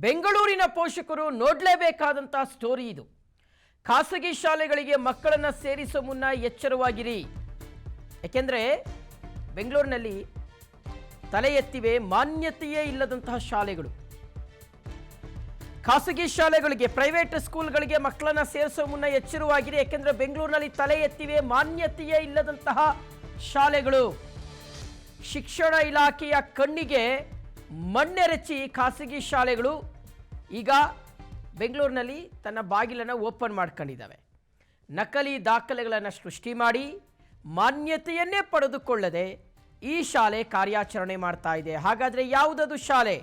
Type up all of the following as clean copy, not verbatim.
ಬೆಂಗಳೂರಿನ ಪೋಷಕರು ನೋಡಲೇಬೇಕಾದಂತಹ ಸ್ಟೋರಿ ಇದು. ಖಾಸಗಿ ಶಾಲೆಗಳಿಗೆ ಮಕ್ಕಳನ್ನು ಸೇರಿಸೋ ಮುನ್ನ ಎಚ್ಚರವಾಗಿರಿ. ಯಾಕೆಂದರೆ ಬೆಂಗಳೂರಿನಲ್ಲಿ ತಲೆ ಎತ್ತಿವೆ ಮಾನ್ಯತೆಯೇ ಇಲ್ಲದಂತಹ ಶಾಲೆಗಳು. ಖಾಸಗಿ ಶಾಲೆಗಳಿಗೆ, ಪ್ರೈವೇಟ್ ಸ್ಕೂಲ್ಗಳಿಗೆ ಮಕ್ಕಳನ್ನು ಸೇರಿಸೋ ಮುನ್ನ ಎಚ್ಚರವಾಗಿರಿ. ಯಾಕೆಂದರೆ ಬೆಂಗಳೂರಿನಲ್ಲಿ ತಲೆ ಎತ್ತಿವೆ ಮಾನ್ಯತೆಯೇ ಇಲ್ಲದಂತಹ ಶಾಲೆಗಳು. ಶಿಕ್ಷಣ ಇಲಾಖೆಯ ಕಣ್ಣಿಗೆ ಮಣ್ಣೆರಚಿ ಖಾಸಗಿ ಶಾಲೆಗಳು ಈಗ ಬೆಂಗಳೂರಿನಲ್ಲಿ ತನ್ನ ಬಾಗಿಲನ್ನು ಓಪನ್ ಮಾಡ್ಕೊಂಡಿದ್ದಾವೆ. ನಕಲಿ ದಾಖಲೆಗಳನ್ನು ಸೃಷ್ಟಿ ಮಾಡಿ ಮಾನ್ಯತೆಯನ್ನೇ ಪಡೆದುಕೊಳ್ಳದೆ ಈ ಶಾಲೆ ಕಾರ್ಯಾಚರಣೆ ಮಾಡ್ತಾ ಇದೆ. ಹಾಗಾದರೆ ಯಾವುದದು ಶಾಲೆ?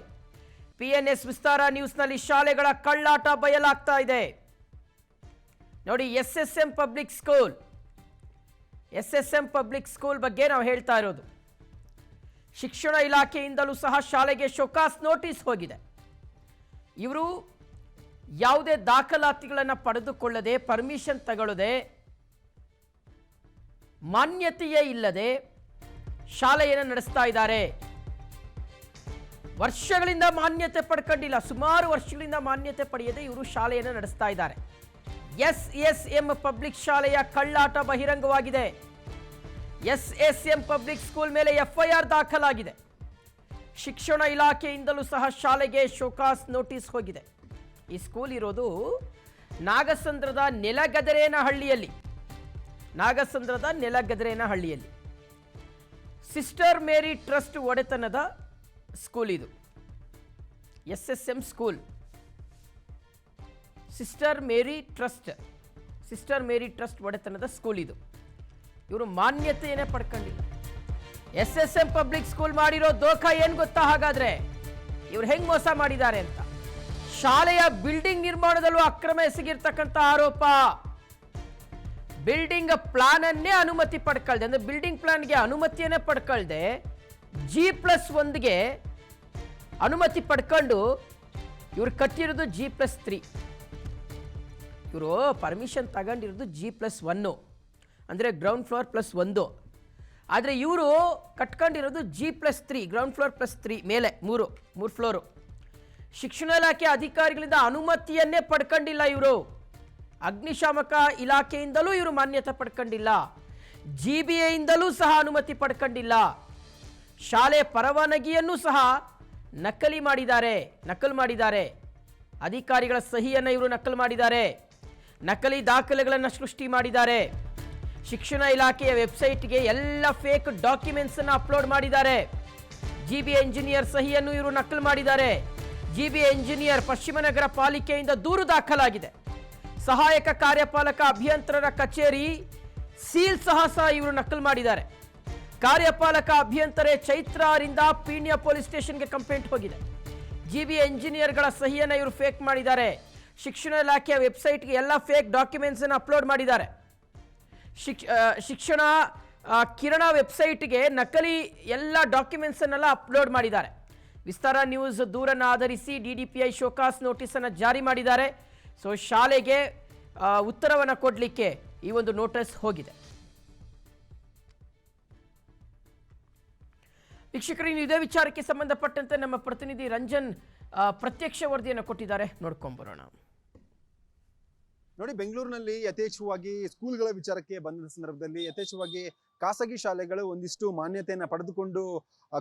PNS ವಿಸ್ತಾರ ನ್ಯೂಸ್ನಲ್ಲಿ ಶಾಲೆಗಳ ಕಳ್ಳಾಟ ಬಯಲಾಗ್ತಾ ಇದೆ. ನೋಡಿ, SSM public school, SSM public school ಬಗ್ಗೆ ನಾವು ಹೇಳ್ತಾ ಇರೋದು. ಶಿಕ್ಷಣ ಇಲಾಖೆಯಿಂದಲೂ ಸಹ ಶಾಲೆಗೆ ಶೋಕಾಸ್ ನೋಟಿಸ್ ಹೋಗಿದೆ. ಇವರು ಯಾವುದೇ ದಾಖಲಾತಿಗಳನ್ನು ಪಡೆದುಕೊಳ್ಳದೆ, ಪರ್ಮಿಷನ್ ತಗೊಳ್ಳದೆ, ಮಾನ್ಯತೆಯೇ ಇಲ್ಲದೆ ಶಾಲೆಯನ್ನು ನಡೆಸ್ತಾ ಇದ್ದಾರೆ. ವರ್ಷಗಳಿಂದ ಮಾನ್ಯತೆ ಪಡ್ಕೊಂಡಿಲ್ಲ, ಸುಮಾರು ವರ್ಷಗಳಿಂದ ಮಾನ್ಯತೆ ಪಡೆಯದೆ ಇವರು ಶಾಲೆಯನ್ನು ನಡೆಸ್ತಾ ಇದ್ದಾರೆ. SSM ಪಬ್ಲಿಕ್ ಶಾಲೆಯ ಕಳ್ಳಾಟ ಬಹಿರಂಗವಾಗಿದೆ. SSM ಪಬ್ಲಿಕ್ ಸ್ಕೂಲ್ ಮೇಲೆ FIR ದಾಖಲಾಗಿದೆ. ಶಿಕ್ಷಣ ಇಲಾಖೆಯಿಂದಲೂ ಸಹ ಶಾಲೆಗೆ ಶೋಕಾಸ್ ನೋಟಿಸ್ ಹೋಗಿದೆ. ಈ ಸ್ಕೂಲ್ ಇರೋದು ನಾಗಸಂದ್ರದ ನೆಲಗದರೇನಹಳ್ಳಿಯಲ್ಲಿ. ಸಿಸ್ಟರ್ ಮೇರಿ ಟ್ರಸ್ಟ್ ಒಡೆತನದ ಸ್ಕೂಲ್ ಇದು. SSM ಸ್ಕೂಲ್, ಸಿಸ್ಟರ್ ಮೇರಿ ಟ್ರಸ್ಟ್ ಒಡೆತನದ ಸ್ಕೂಲ್ ಇದು. ಇವರು ಮಾನ್ಯತೆಯನ್ನೇ ಪಡ್ಕೊಂಡಿಲ್ಲ. SSM ಪಬ್ಲಿಕ್ ಸ್ಕೂಲ್ ಮಾಡಿರೋ ದೋಖ ಏನು ಗೊತ್ತಾ? ಹಾಗಾದ್ರೆ ಇವ್ರು ಹೆಂಗ್ ಮೋಸ ಮಾಡಿದ್ದಾರೆ ಅಂತ. ಶಾಲೆಯ ಬಿಲ್ಡಿಂಗ್ ನಿರ್ಮಾಣದಲ್ಲೂ ಅಕ್ರಮ ಎಸಗಿರ್ತಕ್ಕಂಥ ಆರೋಪ. ಬಿಲ್ಡಿಂಗ್ ಪ್ಲಾನ್ ಅನ್ನೇ ಅನುಮತಿ ಪಡ್ಕೊಳ್ದೆ, ಅಂದ್ರೆ ಬಿಲ್ಡಿಂಗ್ ಪ್ಲಾನ್ಗೆ ಅನುಮತಿಯನ್ನೇ ಪಡ್ಕೊಳ್ದೆ G+1ಗೆ ಅನುಮತಿ ಪಡ್ಕೊಂಡು ಇವ್ರು ಕಟ್ಟಿರೋದು G+3. ಇವರು ಪರ್ಮಿಷನ್ ತಗೊಂಡಿರೋದು G+1, ಅಂದರೆ ಗ್ರೌಂಡ್ ಫ್ಲೋರ್ +1. ಆದರೆ ಇವರು ಕಟ್ಕೊಂಡಿರೋದು G+3, ಗ್ರೌಂಡ್ ಫ್ಲೋರ್ +3, ಮೇಲೆ ಮೂರು ಫ್ಲೋರು. ಶಿಕ್ಷಣ ಇಲಾಖೆ ಅಧಿಕಾರಿಗಳಿಂದ ಅನುಮತಿಯನ್ನೇ ಪಡ್ಕೊಂಡಿಲ್ಲ ಇವರು. ಅಗ್ನಿಶಾಮಕ ಇಲಾಖೆಯಿಂದಲೂ ಇವರು ಮಾನ್ಯತೆ ಪಡ್ಕೊಂಡಿಲ್ಲ. GBAಯಿಂದಲೂ ಸಹ ಅನುಮತಿ ಪಡ್ಕೊಂಡಿಲ್ಲ. ಶಾಲೆ ಪರವಾನಗಿಯನ್ನು ಸಹ ನಕಲು ಮಾಡಿದ್ದಾರೆ. ಅಧಿಕಾರಿಗಳ ಸಹಿಯನ್ನು ಇವರು ನಕಲು ಮಾಡಿದ್ದಾರೆ. ನಕಲಿ ದಾಖಲೆಗಳನ್ನು ಸೃಷ್ಟಿ ಮಾಡಿದ್ದಾರೆ. ಶಿಕ್ಷಣ ಇಲಾಖೆಯ ವೆಬ್ಸೈಟ್ಗೆ ಎಲ್ಲ ಫೇಕ್ ಡಾಕ್ಯುಮೆಂಟ್ಸ್ ಅನ್ನು ಅಪ್ಲೋಡ್ ಮಾಡಿದ್ದಾರೆ. GBA ಇಂಜಿನಿಯರ್ ಸಹಿಯನ್ನು ಇವರು ನಕಲು ಮಾಡಿದ್ದಾರೆ. GBA ಇಂಜಿನಿಯರ್ ಪಶ್ಚಿಮ ನಗರ ಪಾಲಿಕೆಯಿಂದ ದೂರು ದಾಖಲಾಗಿದೆ. ಸಹಾಯಕ ಕಾರ್ಯಪಾಲಕ ಅಭಿಯಂತರರ ಕಚೇರಿ ಸೀಲ್ ಸಹ ಇವರು ನಕಲು ಮಾಡಿದ್ದಾರೆ. ಕಾರ್ಯಪಾಲಕ ಅಭಿಯಂತರೆ ಚೈತ್ರಾರಿಂದ ಪೀಣ್ಯ ಪೊಲೀಸ್ ಸ್ಟೇಷನ್ಗೆ ಕಂಪ್ಲೇಂಟ್ ಹೋಗಿದೆ. GBA ಇಂಜಿನಿಯರ್ಗಳ ಸಹಿಯನ್ನು ಇವರು ಫೇಕ್ ಮಾಡಿದ್ದಾರೆ. ಶಿಕ್ಷಣ ಇಲಾಖೆಯ ವೆಬ್ಸೈಟ್ಗೆ ಎಲ್ಲ ಫೇಕ್ ಡಾಕ್ಯುಮೆಂಟ್ಸ್ ಅನ್ನು ಅಪ್ಲೋಡ್ ಮಾಡಿದ್ದಾರೆ. ಶಿಕ್ಷಣ ಕಿರಣ ವೆಬ್ಸೈಟ್ಗೆ ನಕಲಿ ಎಲ್ಲ ಡಾಕ್ಯುಮೆಂಟ್ಸ್ ಅನ್ನೆಲ್ಲ ಅಪ್ಲೋಡ್ ಮಾಡಿದ್ದಾರೆ. ವಿಸ್ತಾರ ನ್ಯೂಸ್ ದೂರನ್ನು ಆಧರಿಸಿ DDPI ಶೋಕಾಸ್ ನೋಟಿಸ್ ಅನ್ನು ಜಾರಿ ಮಾಡಿದ್ದಾರೆ. ಸೊ ಶಾಲೆಗೆ ಉತ್ತರವನ್ನು ಕೊಡಲಿಕ್ಕೆ ಈ ಒಂದು ನೋಟಿಸ್ ಹೋಗಿದೆ. ವೀಕ್ಷಕರು, ಇದೇ ವಿಚಾರಕ್ಕೆ ಸಂಬಂಧಪಟ್ಟಂತೆ ನಮ್ಮ ಪ್ರತಿನಿಧಿ ರಂಜನ್ ಪ್ರತ್ಯಕ್ಷ ವರದಿಯನ್ನು ಕೊಟ್ಟಿದ್ದಾರೆ, ನೋಡ್ಕೊಂಡ್ಬರೋಣ. ನೋಡಿ, ಬೆಂಗಳೂರಿನಲ್ಲಿ ಯಥೇಚ್ಛವಾಗಿ ಸ್ಕೂಲ್ಗಳ ವಿಚಾರಕ್ಕೆ ಬಂದ ಸಂದರ್ಭದಲ್ಲಿ ಯಥೇಚ್ಛವಾಗಿ ಖಾಸಗಿ ಶಾಲೆಗಳು ಒಂದಿಷ್ಟು ಮಾನ್ಯತೆಯನ್ನು ಪಡೆದುಕೊಂಡು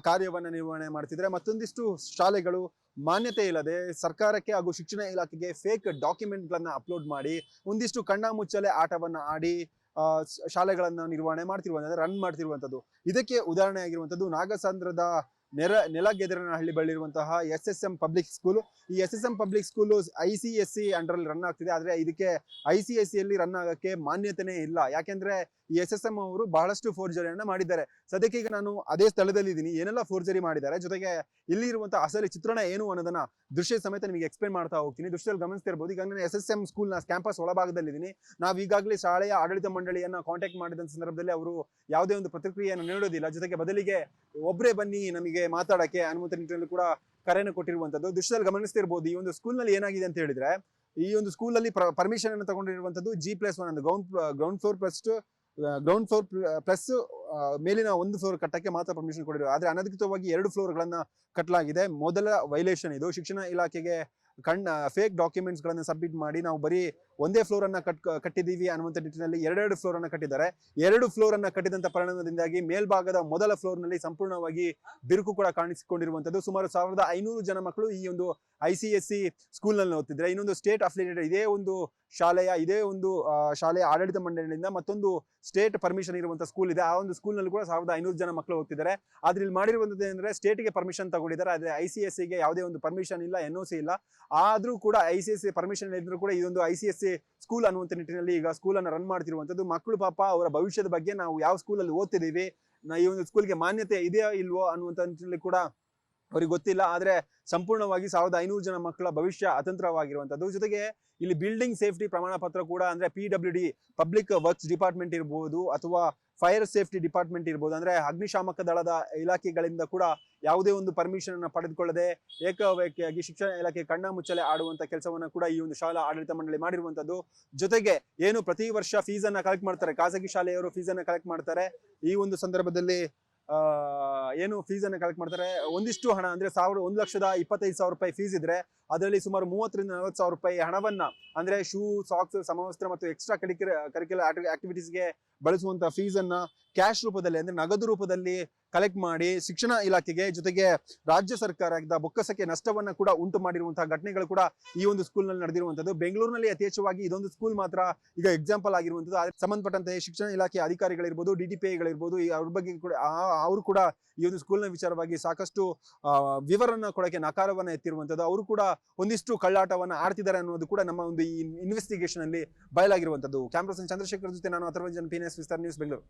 ಕಾರ್ಯವನ್ನು ನಿರ್ವಹಣೆ ಮಾಡ್ತಿದ್ರೆ, ಮತ್ತೊಂದಿಷ್ಟು ಶಾಲೆಗಳು ಮಾನ್ಯತೆ ಇಲ್ಲದೆ ಸರ್ಕಾರಕ್ಕೆ ಹಾಗೂ ಶಿಕ್ಷಣ ಇಲಾಖೆಗೆ ಫೇಕ್ ಡಾಕ್ಯುಮೆಂಟ್ಗಳನ್ನ ಅಪ್ಲೋಡ್ ಮಾಡಿ ಒಂದಿಷ್ಟು ಕಣ್ಣ ಮುಚ್ಚಲೆ ಆಟವನ್ನ ಆಡಿ ಶಾಲೆಗಳನ್ನ ನಿರ್ವಹಣೆ ರನ್ ಮಾಡ್ತಿರುವಂಥದ್ದು. ಇದಕ್ಕೆ ಉದಾಹರಣೆ ಆಗಿರುವಂಥದ್ದು ನಾಗಸಂದ್ರದ ನೆಲಗೆದರನಹಳ್ಳಿ ಬಳಿ ಇರುವಂತಹ SSM ಪಬ್ಲಿಕ್ ಸ್ಕೂಲ್. ಈ SSM ಪಬ್ಲಿಕ್ ಸ್ಕೂಲು ICSE ಅಂಡರಲ್ಲಿ ರನ್ ಆಗ್ತಿದೆ. ಆದ್ರೆ ಇದಕ್ಕೆ ICSE ಅಲ್ಲಿ ರನ್ ಆಗಕ್ಕೆ ಮಾನ್ಯತೆನೇ ಇಲ್ಲ. ಯಾಕೆಂದ್ರೆ ಈ SSM ಅವರು ಬಹಳಷ್ಟು ಫೋರ್ಜರಿಯನ್ನ ಮಾಡಿದ್ದಾರೆ. ಸದ್ಯಕ್ಕೆ ಈಗ ನಾನು ಅದೇ ಸ್ಥಳದಲ್ಲಿ ಇದ್ದೀನಿ, ಏನೆಲ್ಲ ಫೋರ್ಜರಿ ಮಾಡಿದ್ದಾರೆ, ಜೊತೆಗೆ ಇಲ್ಲಿ ಇರುವಂತಹ ಅಸಲಿ ಚಿತ್ರಣ ಏನು ಅನ್ನೋದನ್ನ ದೃಶ್ಯ ಸಮೇತ ನಿಮಗೆ ಎಕ್ಸ್ಪ್ಲೇನ್ ಮಾಡ್ತಾ ಹೋಗ್ತೀನಿ. ದೃಶ್ಯದಲ್ಲಿ ಗಮನಿಸ್ತಿರ್ಬೋದು, ಈಗ ನಾನು SSM ಸ್ಕೂಲ್ನ ಕ್ಯಾಂಪಸ್ ಒಳಭಾಗದಲ್ಲಿದ್ದೀನಿ. ನಾವು ಈಗಾಗಲೇ ಶಾಲೆಯ ಆಡಳಿತ ಮಂಡಳಿಯನ್ನ ಕಾಂಟ್ಯಾಕ್ಟ್ ಮಾಡಿದ ಸಂದರ್ಭದಲ್ಲಿ ಅವರು ಯಾವುದೇ ಒಂದು ಪ್ರತಿಕ್ರಿಯೆಯನ್ನು ನೀಡೋದಿಲ್ಲ. ಜೊತೆಗೆ ಬದಲಿಗೆ ಒಬ್ಬರೇ ಬನ್ನಿ ನಮಗೆ ಮಾತಾಡಕ್ಕೆ ಅನುಮತಿ ನಿಟ್ಟಿನಲ್ಲಿ ಕೂಡ ಕರೆಯನ್ನು ಕೊಟ್ಟಿರುವಂತದ್ದು ದೃಶ್ಯದಲ್ಲಿ ಗಮನಿಸ್ತಿರ್ಬೋದು. ಈ ಒಂದು ಸ್ಕೂಲ್ ನಲ್ಲಿ ಏನಾಗಿದೆ ಅಂತ ಹೇಳಿದ್ರೆ, ಈ ಒಂದು ಸ್ಕೂಲ್ ಅಲ್ಲಿ ಪರ್ಮಿಷನ್ ಅನ್ನು ತಗೊಂಡಿರುವಂತದ್ದು G+1 ಅಂದ್ರೆ ಗ್ರೌಂಡ್ ಫ್ಲೋರ್ ಪ್ಲಸ್ ಮೇಲಿನ ಒಂದು ಫ್ಲೋರ್ ಕಟ್ಟಕ್ಕೆ ಮಾತ್ರ ಪರ್ಮಿಷನ್ ಕೊಟ್ಟಿರೋ. ಆದ್ರೆ ಅನಧಿಕೃತವಾಗಿ 2 ಫ್ಲೋರ್ಗಳನ್ನ ಕಟ್ಟಲಾಗಿದೆ. ಮೊದಲ ವೈಲೇಷನ್ ಇದು. ಶಿಕ್ಷಣ ಇಲಾಖೆಗೆ ಫೇಕ್ ಡಾಕ್ಯುಮೆಂಟ್ಸ್ ಗಳನ್ನ ಸಬ್ಮಿಟ್ ಮಾಡಿ ನಾವು ಬರೀ ಒಂದೇ ಫ್ಲೋರ್ ಅನ್ನ ಕಟ್ಟಿದೀವಿ ಅನ್ನುವಂಥ ನಿಟ್ಟಿನಲ್ಲಿ ಎರಡೆರಡು ಫ್ಲೋರ್ ಅನ್ನ ಕಟ್ಟಿದ್ದಾರೆ. 2 ಫ್ಲೋರ್ ಅನ್ನ ಕಟ್ಟಿದಂತ ಪರಿಣಾಮದಿಂದಾಗಿ ಮೇಲ್ಭಾಗದ ಮೊದಲ ಫ್ಲೋರ್ ನಲ್ಲಿ ಸಂಪೂರ್ಣವಾಗಿ ಬಿರುಕು ಕೂಡ ಕಾಣಿಸಿಕೊಂಡಿರುವಂತದ್ದು. ಸುಮಾರು 1500 ಜನ ಮಕ್ಕಳು ಈ ಒಂದು ICSE ಸ್ಕೂಲ್ ನಲ್ಲಿ ಓದ್ತಿದ್ರೆ. ಇನ್ನೊಂದು ಸ್ಟೇಟ್ ಅಫಿಲಿಯೇಟೆಡ್ ಇದೇ ಒಂದು ಶಾಲೆಯ ಆಡಳಿತ ಮಂಡಳಿಯಿಂದ ಮತ್ತೊಂದು ಸ್ಟೇಟ್ ಪರ್ಮಿಷನ್ ಇರುವಂತಹ ಸ್ಕೂಲ್ ಇದೆ. ಆ ಒಂದು ಸ್ಕೂಲ್ ನಲ್ಲಿ ಕೂಡ 1500 ಜನ ಮಕ್ಕಳು ಹೋಗ್ತಿದ್ದಾರೆ. ಆದ್ರೆ ಇಲ್ಲಿ ಮಾಡಿರುವಂತದ್ದು ಅಂದ್ರೆ ಸ್ಟೇಟ್ಗೆ ಪರ್ಮಿಷನ್ ತಗೊಂಡಿದ್ದಾರೆ, ಆದ್ರೆ ICSE ಯಾವುದೇ ಒಂದು ಪರ್ಮಿಷನ್ ಇಲ್ಲ, NOC ಇಲ್ಲ. ಆದ್ರೂ ಕೂಡ ICSE ಪರ್ಮಿಷನ್ ಇದ್ರೂ ಕೂಡ ಇದೊಂದು ICSE ಸ್ಕೂಲ್ ಅನ್ನುವಂಥ ನಿಟ್ಟಿನಲ್ಲಿ ಈಗ ಸ್ಕೂಲ್ ಅನ್ನ ರನ್ ಮಾಡ್ತಿರುವಂತದ್ದು. ಮಕ್ಕಳು ಪಾಪ ಅವರ ಭವಿಷ್ಯದ ಬಗ್ಗೆ ನಾವು ಯಾವ ಸ್ಕೂಲಲ್ಲಿ ಓದ್ತಿದೀವಿ, ಈ ಒಂದು ಸ್ಕೂಲ್ಗೆ ಮಾನ್ಯತೆ ಇದೆಯಾ ಇಲ್ವೋ ಅನ್ನುವಂಥ ನಿಟ್ಟಿನಲ್ಲಿ ಕೂಡ ಅವ್ರಿಗೆ ಗೊತ್ತಿಲ್ಲ. ಆದ್ರೆ ಸಂಪೂರ್ಣವಾಗಿ 1500 ಜನ ಮಕ್ಕಳ ಭವಿಷ್ಯ ಅತಂತ್ರವಾಗಿರುವಂತದ್ದು. ಜೊತೆಗೆ ಇಲ್ಲಿ ಬಿಲ್ಡಿಂಗ್ ಸೇಫ್ಟಿ ಪ್ರಮಾಣ ಪತ್ರ ಕೂಡ ಅಂದ್ರೆ PWD ಪಬ್ಲಿಕ್ ವರ್ಕ್ಸ್ ಡಿಪಾರ್ಟ್ಮೆಂಟ್ ಇರ್ಬೋದು ಅಥವಾ ಫೈರ್ ಸೇಫ್ಟಿ ಡಿಪಾರ್ಟ್ಮೆಂಟ್ ಇರ್ಬೋದು, ಅಂದ್ರೆ ಅಗ್ನಿಶಾಮಕ ದಳದ ಇಲಾಖೆಗಳಿಂದ ಕೂಡ ಯಾವುದೇ ಒಂದು ಪರ್ಮಿಷನ್ ಅನ್ನು ಪಡೆದುಕೊಳ್ಳದೆ ಏಕವೇಕಿಯಾಗಿ ಶಿಕ್ಷಣ ಇಲಾಖೆ ಕಣ್ಣ ಮುಚ್ಚಲೆ ಆಡುವಂತ ಕೆಲಸವನ್ನ ಕೂಡ ಈ ಒಂದು ಶಾಲಾ ಆಡಳಿತ ಮಂಡಳಿ ಮಾಡಿರುವಂತದ್ದು. ಜೊತೆಗೆ ಏನು ಪ್ರತಿ ವರ್ಷ ಫೀಸ್ ಅನ್ನ ಕಲೆಕ್ಟ್ ಮಾಡ್ತಾರೆ, ಖಾಸಗಿ ಶಾಲೆಯವರು ಫೀಸ್ ಅನ್ನ ಕಲೆಕ್ಟ್ ಮಾಡ್ತಾರೆ. ಈ ಒಂದು ಸಂದರ್ಭದಲ್ಲಿ ಏನು ಫೀಸ್ ಅನ್ನ ಕಲೆಕ್ಟ್ ಮಾಡ್ತಾರೆ, ಒಂದಿಷ್ಟು ಹಣ ಅಂದ್ರೆ 1,25,000 ರೂಪಾಯಿ ಫೀಸ್ ಇದ್ರೆ ಅದರಲ್ಲಿ ಸುಮಾರು 30,000 ರಿಂದ 40,000 ರೂಪಾಯಿ ಹಣವನ್ನ ಅಂದ್ರೆ ಶೂ, ಸಾಕ್ಸ್, ಸಮವಸ್ತ್ರ ಮತ್ತು ಎಕ್ಸ್ಟ್ರಾ ಕರಿಕ್ಯುಲರ್ ಆಕ್ಟಿವಿಟೀಸ್ಗೆ ಬಳಸುವಂತ ಫೀಸ್ ಅನ್ನ ಕ್ಯಾಶ್ ರೂಪದಲ್ಲಿ ಅಂದ್ರೆ ನಗದು ರೂಪದಲ್ಲಿ ಕಲೆಕ್ಟ್ ಮಾಡಿ ಶಿಕ್ಷಣ ಇಲಾಖೆಗೆ ಜೊತೆಗೆ ರಾಜ್ಯ ಸರ್ಕಾರದ ಬೊಕ್ಕಸಕ್ಕೆ ನಷ್ಟವನ್ನ ಕೂಡ ಉಂಟು ಮಾಡಿರುವಂತಹ ಘಟನೆಗಳು ಕೂಡ ಈ ಒಂದು ಸ್ಕೂಲ್ ನಲ್ಲಿ ನಡೆದಿರುವಂತದ್ದು. ಬೆಂಗಳೂರಿನಲ್ಲಿ ಯಥೇಚ್ಛವಾಗಿ ಇದೊಂದು ಸ್ಕೂಲ್ ಮಾತ್ರ ಈಗ ಎಕ್ಸಾಂಪಲ್ ಆಗಿರುವಂತದ್ದು. ಆದ್ರೆ ಸಂಬಂಧಪಟ್ಟಂತೆ ಶಿಕ್ಷಣ ಇಲಾಖೆ ಅಧಿಕಾರಿಗಳಿರ್ಬೋದು, DDPIಗಳಿರ್ಬೋದು, ಅವ್ರ ಬಗ್ಗೆ ಕೂಡ ಅವರು ಕೂಡ ಈ ಒಂದು ಸ್ಕೂಲ್ನ ವಿಚಾರವಾಗಿ ಸಾಕಷ್ಟು ವಿವರನ್ನ ಕೊಡಕ್ಕೆ ನಕಾರವನ್ನ ಎತ್ತಿರುವಂತದ್ದು. ಅವರು ಕೂಡ ಒಂದಿಷ್ಟು ಕಳ್ಳಾಟವನ್ನ ಆಡ್ತಿದ್ದಾರೆ ಅನ್ನೋದು ಕೂಡ ನಮ್ಮ ಒಂದು ಈ ಇನ್ವೆಸ್ಟಿಗೇಷನ್ ಅಲ್ಲಿ ಬಯಲಾಗಿರುವಂತದ್ದು. ಕ್ಯಾಮ್ರಾ ಪರ್ಸನ್ ಚಂದ್ರಶೇಖರ್ ಜೊತೆ ನಾನು ಅಥರ್ವರಂಜನ್, PNS ವಿಸ್ತಾರ ನ್ಯೂಸ್, ಬೆಂಗಳೂರು.